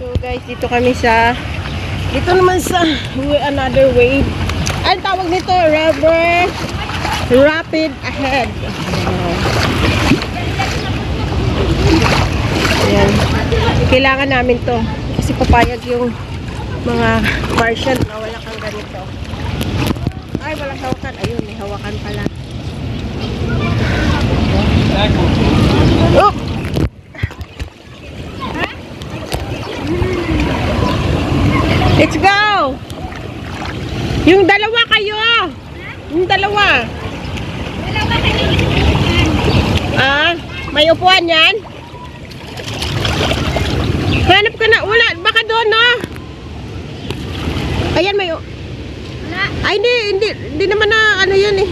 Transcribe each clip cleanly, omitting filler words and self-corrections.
So guys, dito kami sa naman sa another wave. Ang tawag nito, rubber rapid ahead. Ayan. Kailangan namin to kasi papayag yung mga Martian na wala kang ganito. Ay, walang hawakan. Ayun, may hawakan pala. Oh! Let's go! Yung dalawa kayo! Yung dalawa! Ah, may upuan yan? Hanap ka na. Wala, baka doon, no? Ayan, may... Ay, hindi naman na ano yan eh.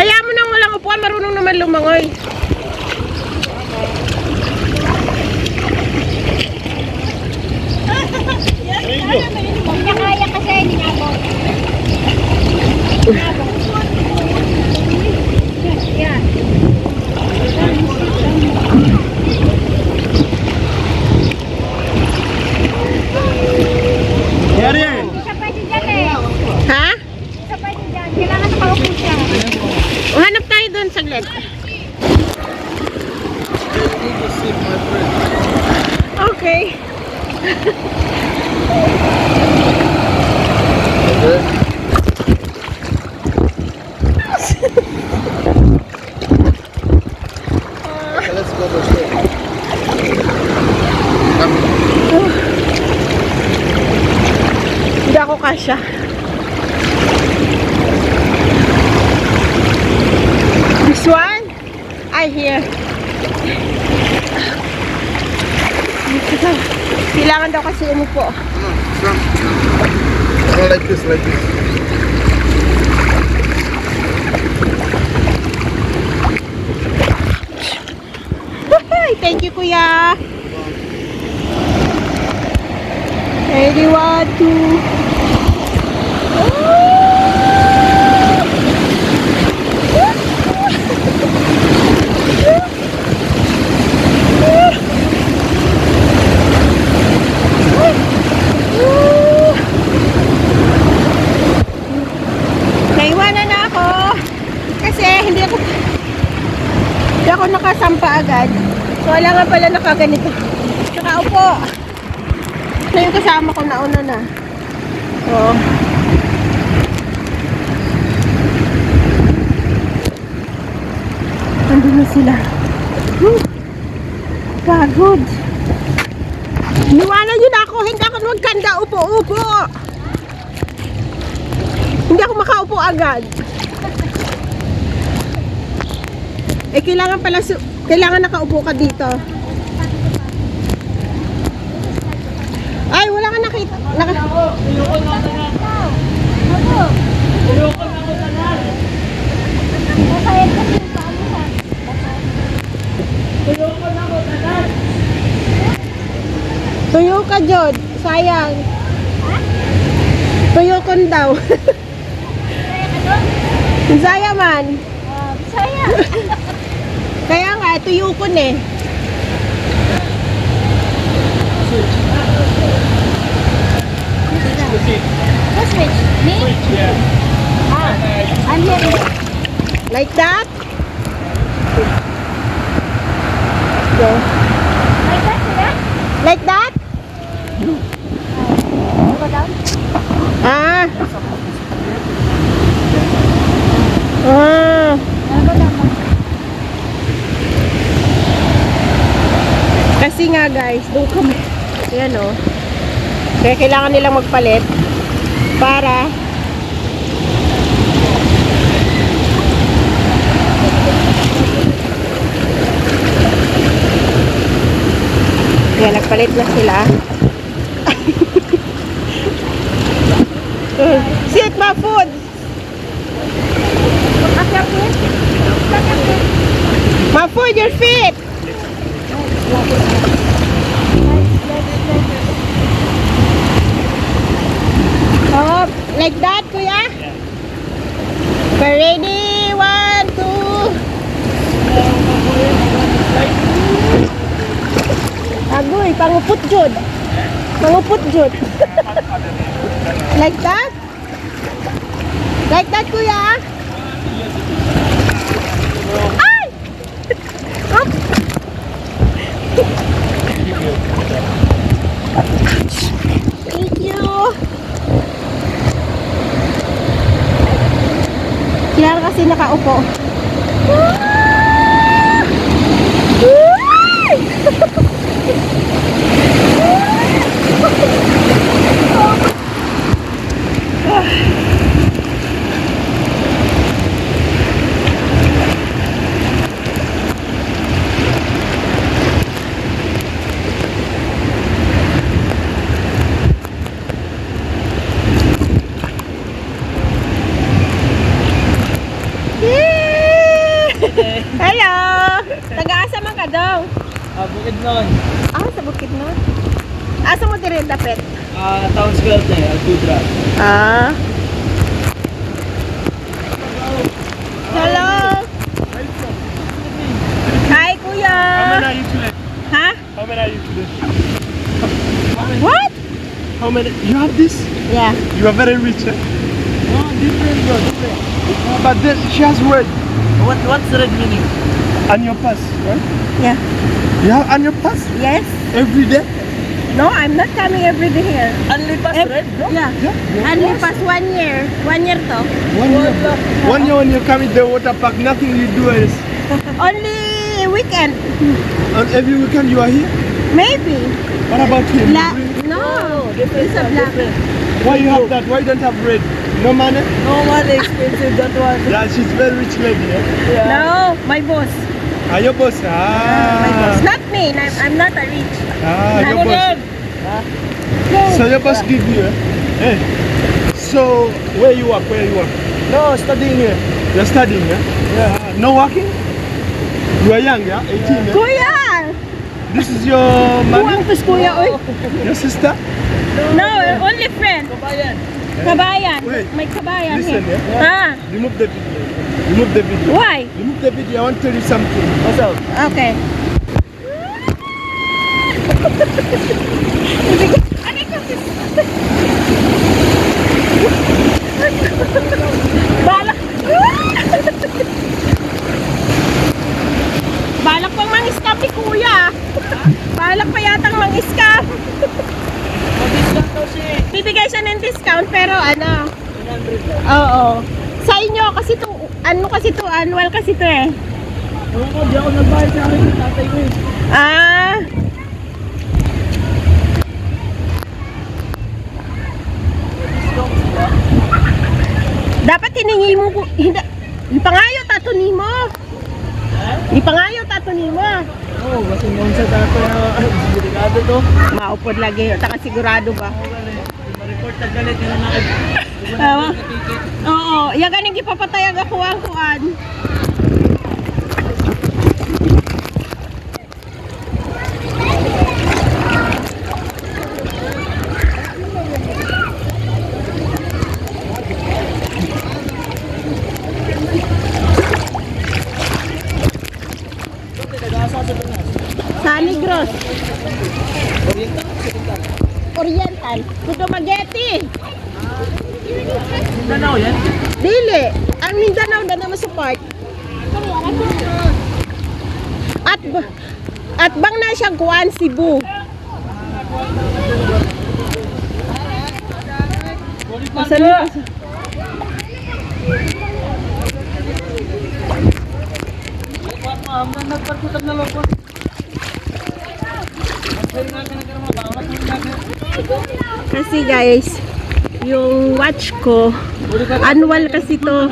Hayaan mo nang walang upuan, marunong naman lumangoy. Kaya kasi hindi nga po. Yeah. Isa pwede dyan eh. Ha? Isa pwede dyan. Kailangan nakaupo siya. Hanap tayo doon saglit. Okay. Let's go this way. Hindi ako kasya. This one? I hear. Kailangan daw kasi umupo. No, like this, like this. Thank you, kuya. Ready, 1, 2. Naiwanan na ako kasi hindi ako nakasampa agad. So, wala nga pala nakaganito. Nakaupo. So, yung kasama ko nauna na. Oo. Nandun na sila. Pagod. Niwanan yun ako. Hindi ako magkanda. Upo-upo. Hindi ako makaupo agad. Eh, kailangan pala, kailangan nakaupo ka dito. Ay, wala ka nakita. Tuyo ka, Jod. Sayang. Tuyo kon daw. Sayang man. Sayang. Kaya nga, tuyukon eh. Who's which? Me? Ah, I'm here. Like that? Go. Like that, yeah? Like that? Go down. Ah. Ah. Go down. Kasi nga guys, doon kami. Ayan o. Kaya kailangan nilang magpalit para kaya nagpalit na sila. Sit my food. My food, your feet. Oh, like that, kuya? Ready? 1, 2. Pangupot jud. Pangupot jud. Like that? Like that, kuya? Ay! Up! Thank you. Kailangan kasi nakaupo. Hello! Taga-asa man ka daw? Bukid noon. Sa bukid na. Asa mo dire dapit? Town Square na eh, Alcudra. Hello! Hi, kuya! are you today? Ha? How many are you today? What? How many? You have this? Yeah. You are very rich, eh? Oh, different bro, different. But this, she has red What's red meaning? on your pass, right? Yeah. You have on your pass Yes? every day? No, I'm not coming every day here. Only pass red, no? Yeah. Yeah. Only past 1 year. 1 year to. 1 year. 1 year when you come in the water park, nothing you do is. Only weekend. And every weekend you are here? Maybe. What about him? No. Different, It's a black. different. Why you have that? Why you don't have red? No money? No one expensive, that one. Yeah, she's very rich lady, eh? Yeah. No, my boss. Your boss? My boss. Not me. I'm not a rich. Your boss. So your boss give you, eh? Hey. So, where you work? Where you work? No, studying here. You're studying, yeah? Yeah. No working? You are young, yeah? 18, yeah? Kuya! This is your mother? Buwang tos kuya, oy. Your sister? No, only friend. Kabayan. Kabayan. Wait. May kabayan Listen, here. yeah? Remove the video. Remove the video. Why? Remove the video. I want to tell you something. What's up? Okay. Ano kasi? Balak. Balak pang mang-scam ni kuya. Balak pa yatang mang-scam. Mag-discount daw siya eh. Bibigay siya ng discount pero ano? 100 daw. Oo. Sa inyo kasi to, ano kasi to, annual kasi to eh. Ewan ko, di ako nagbayad sa akin ng tatay ko eh. Ah. Dapat hiningi mo, ipangayo tato nimo. Ipangayo tato nimo. Oo, kasi noon sa tatay na delikado to. Maupod lagi, taka sigurado ba? Ma-report na galit nila na Oo, iya ganing gipapatayag ako ang kuan. Sa Negros. Oriental. Kudo Mageti. Mindanao yan? Dili. Ang Mindanao na naman support. At bang na siyang kuan Cebu. Asan ni pa? Nagparkutab na loko. Kasi guys, yung watch ko, annual kasi to.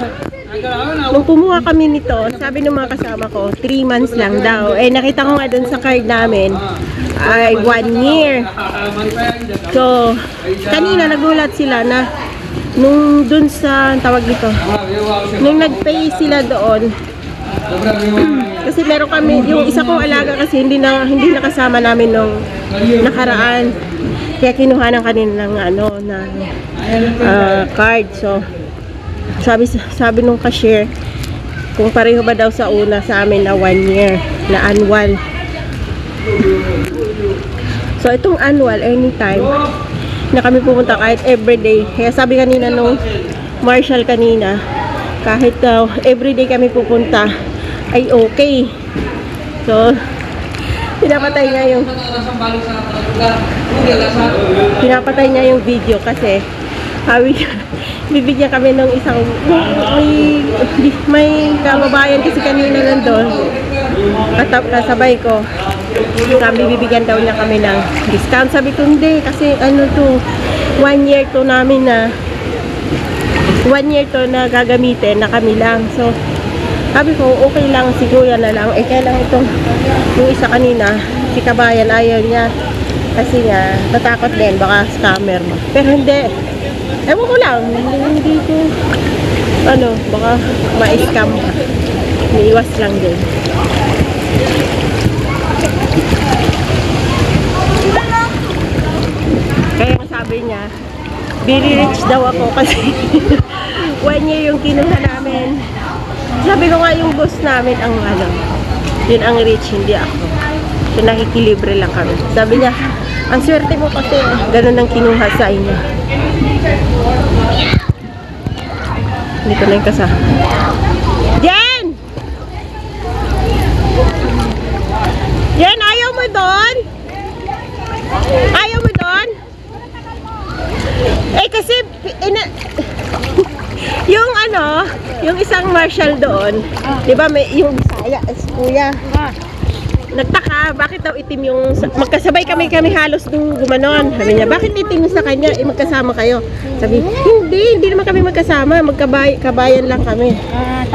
Nung kumuha kami nito, sabi ng mga kasama ko, 3 months lang daw. Eh, nakita ko nga dun sa card namin, ay 1 year. So, kanina nagulat sila na, nung dun sa, tawag dito, nung nag-pay sila doon, kasi meron kami, yung isa kong alaga kasi hindi nakasama namin nung nakaraan. Kaya kinuha ng kanilang ano, na card. So, sabi nung cashier, kung pareho ba daw sa una sa amin na 1 year na annual. So, itong annual, anytime na kami pupunta kahit everyday. Kaya sabi kanina nung Marshall kanina, kahit everyday kami pupunta, ay okay. So, pinapatay niya yung video kasi bibigyan kami ng isang may kababayan kasi kanina nandun kasabay ko, sabi bibigyan daw niya kami ng discount. Sabi ko hindi kasi ano to, 1 year to namin na 1 year to na gagamitin na kami lang. So sabi ko okay lang si kuya na lang. Kaya lang itong yung isa kanina si kabayan ayaw niya kasi nga natakot din baka scammer mo, pero hindi. Ewan ko lang, hindi ko, baka ma-scam ka. Iiwas lang din. Kaya sabi niya, very rich daw ako kasi 1 year yung kinuha namin. Sabi ko nga yung boss namin ang yun ang rich, hindi ako. So nakikilibre lang kami. Sabi niya, ang swerte mo kasi ganun ang kinuha sa inyo. Dito na yung kasama. Jen! Jen, ayaw mo doon? Ayaw mo doon? Kasi yung isang marshal doon, di ba may yung Bisaya, kuya. Nagtaka, bakit daw itim yung magkasabay kami halos nung gumanon. Sabi niya, bakit itim sa kanya? Magkasama kayo. Sabi, hindi naman kami magkasama, kabayan lang kami.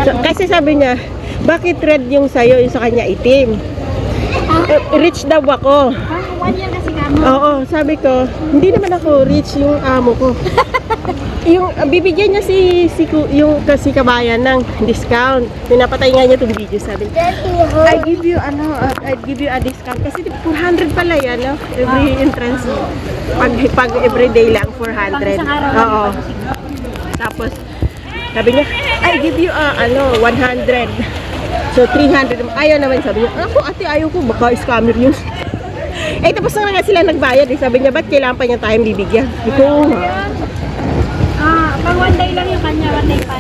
So, kasi sabi niya, bakit red yung sayo, yung sa kanya itim? Rich daw ako. 1 year kasi kamo. Oo, sabi ko, hindi naman ako rich, yung amo ko. Yung bibigyan niya yung kasi kabayan ng discount. Pinapatay nga niya itong video, sabi niya, I give you a discount kasi 400 pala yan, no? Every entrance. Pag everyday lang 400. Oo. Tapos sabi niya, I give you 100. So 300. Ayaw naman, sabi niya. Ako ate, ayaw ko, baka scammer yun. Tapos na nga sila nagbayad. Sabi niya, ba't kailangan pa niya tayong bibigyan? Ito. Pang 1 day lang yung kanya, 1 day pass.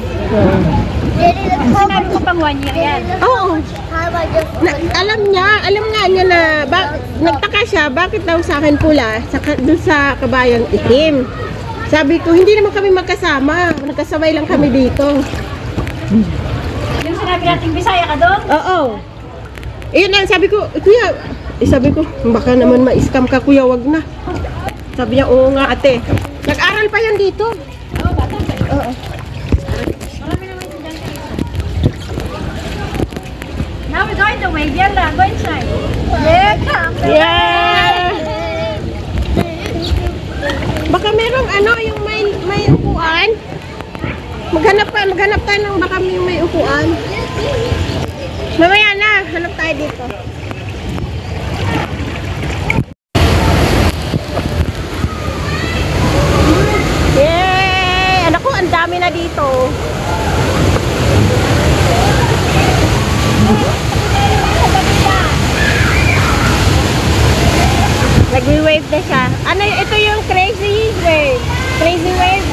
Sinabi ko pang 1 year yan. Oo. Alam nga niya na, nagtaka siya, bakit daw sa akin pula, doon sa kabayan itim. Sabi ko, hindi naman kami magkasama, nagkasabay lang kami dito. Yung sinabi natin, Bisaya ka doon? Oo. Yun lang, sabi ko, kuya, sabi ko, baka naman ma-scam ka kuya, wag na. Sabi niya, oo nga ate. Nag-aral pa yan dito. Oo, bata pa. Oo. Marami naman yung dyan ka. Now we're going to wave. Yalla, go inside. Yeah, come. Yeah! Baka merong yung may upuan. Maghanap tayo ng baka may upuan. Mamaya na, hanap tayo dito. Yay! Anak ko, ang dami na dito. Nagwi-wave na siya. Ito yung crazy wave. Crazy wave.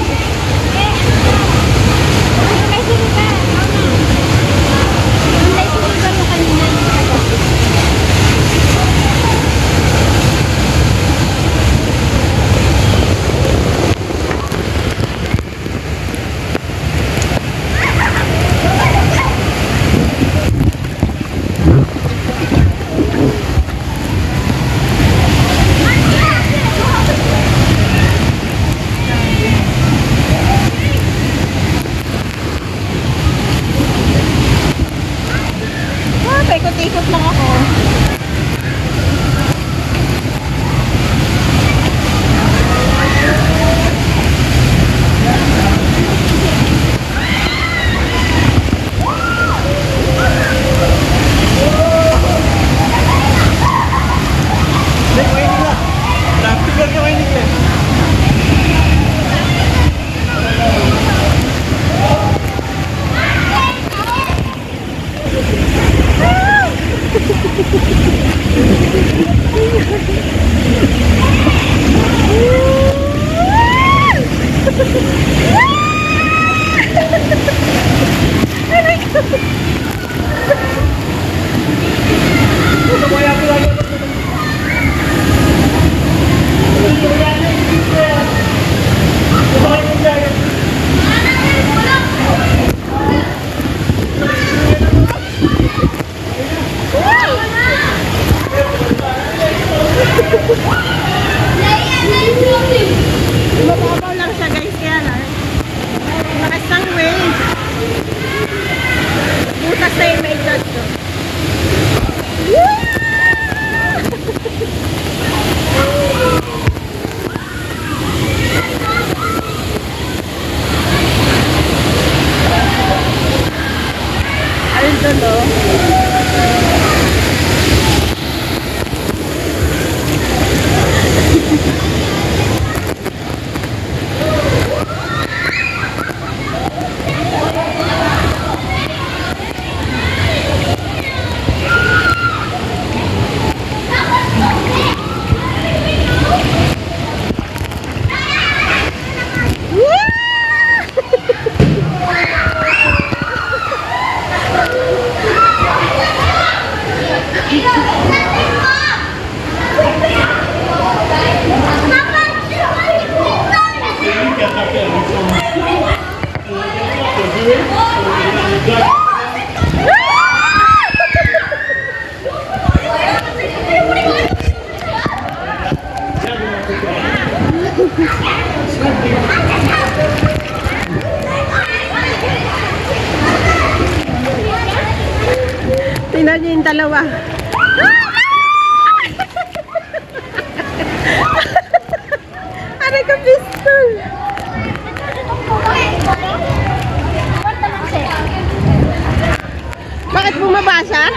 Mababaw lang siya guys, kaya lang. Lakas ng wave. Butas na yung may dot ko. Ayun doon o. Tingnan niyo yung dalawa. Aray ka, pistol. Bakit bumaba siya?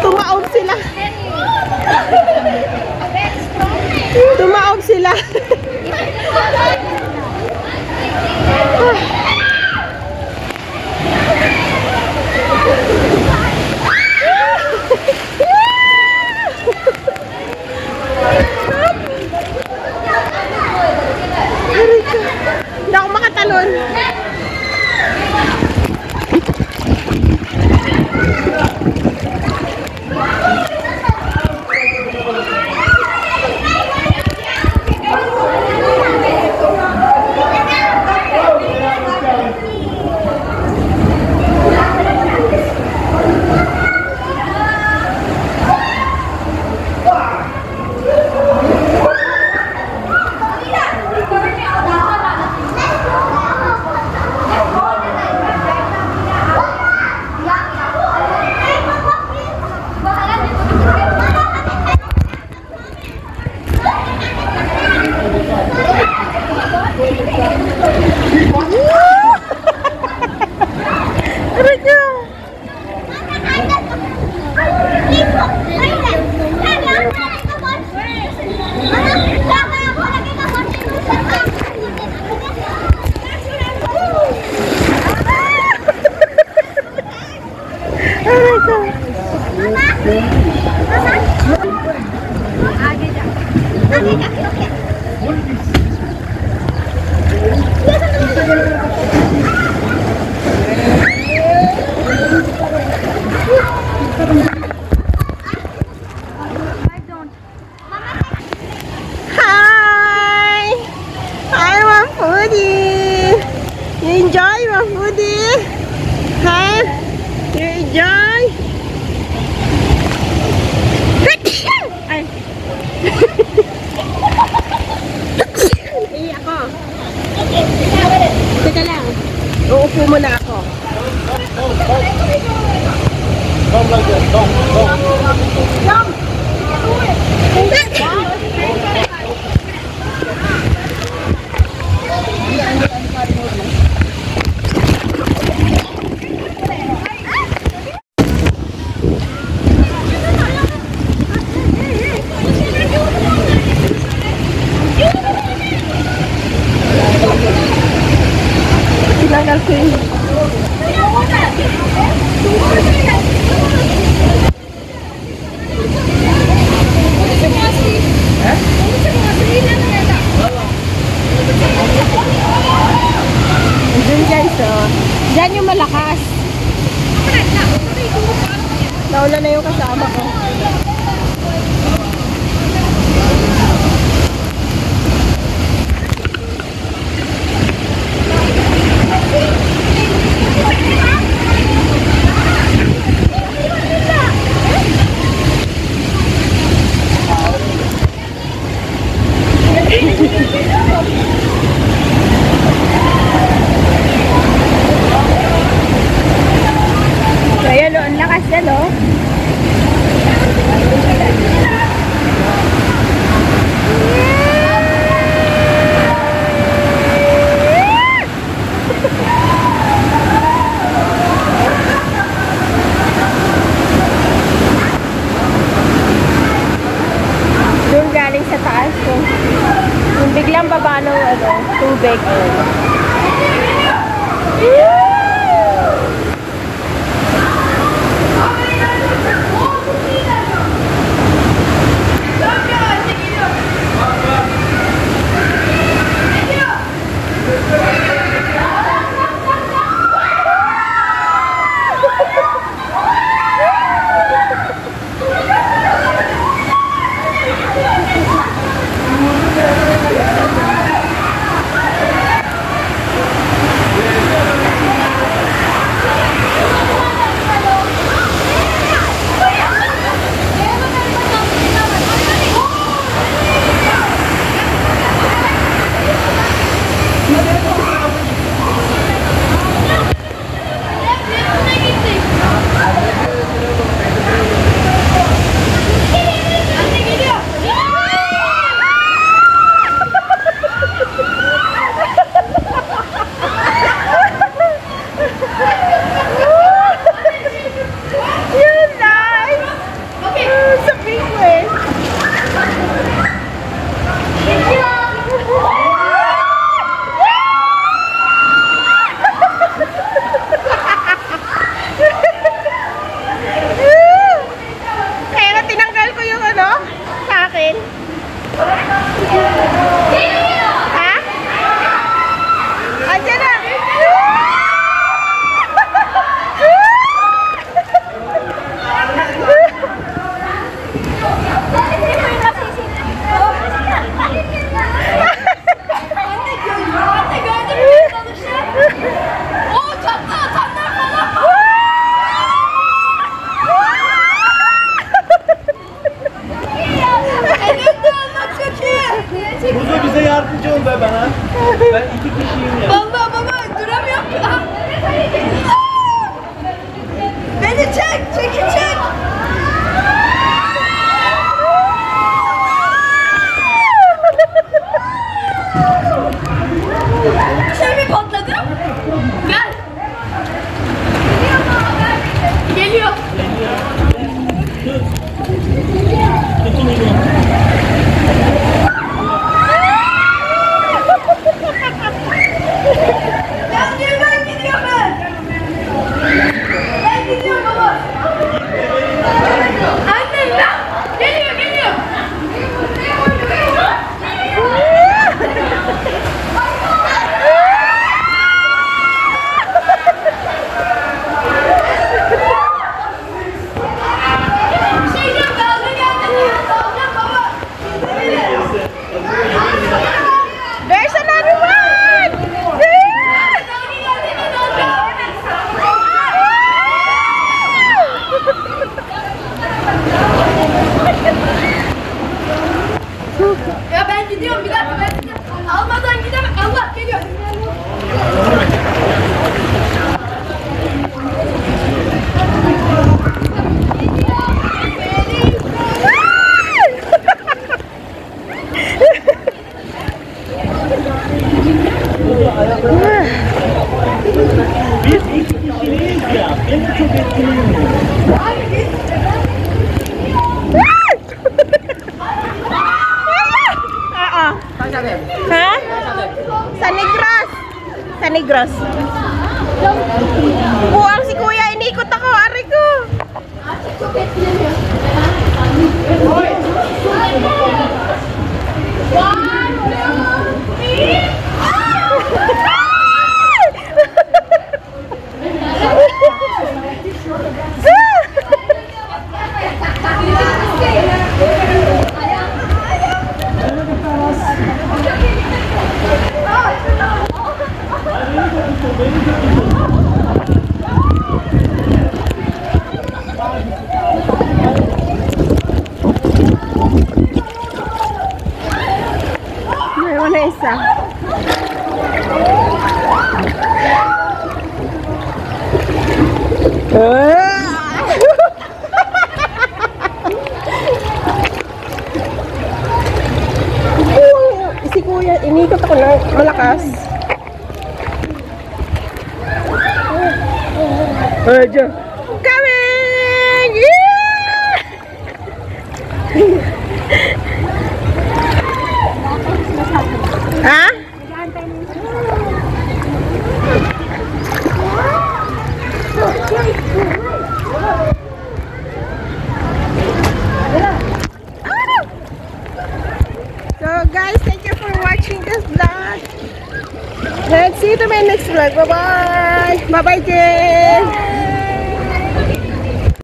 Tumaob sila. Tumaob sila. Hindi ako makatalon. Enjoy my foodie? Huh? You enjoy? Ay. Iiyak ako. Teka lang. Uupo muna ako. Come like that. Come. Diyan guys, oh. Diyan yung malakas. Nauna na yung kasama ko. Oo. Ha? Sa Negros. Sa Negros. Buwang si kuya, inikot ako, ari ko. Meron na isa. Si kuya, inikot ako na malakas. Diyan. Coming! Yeah! Ha? So guys, thank you for watching this vlog. Let's see you to my next vlog. Bye-bye! Bye-bye, Jen!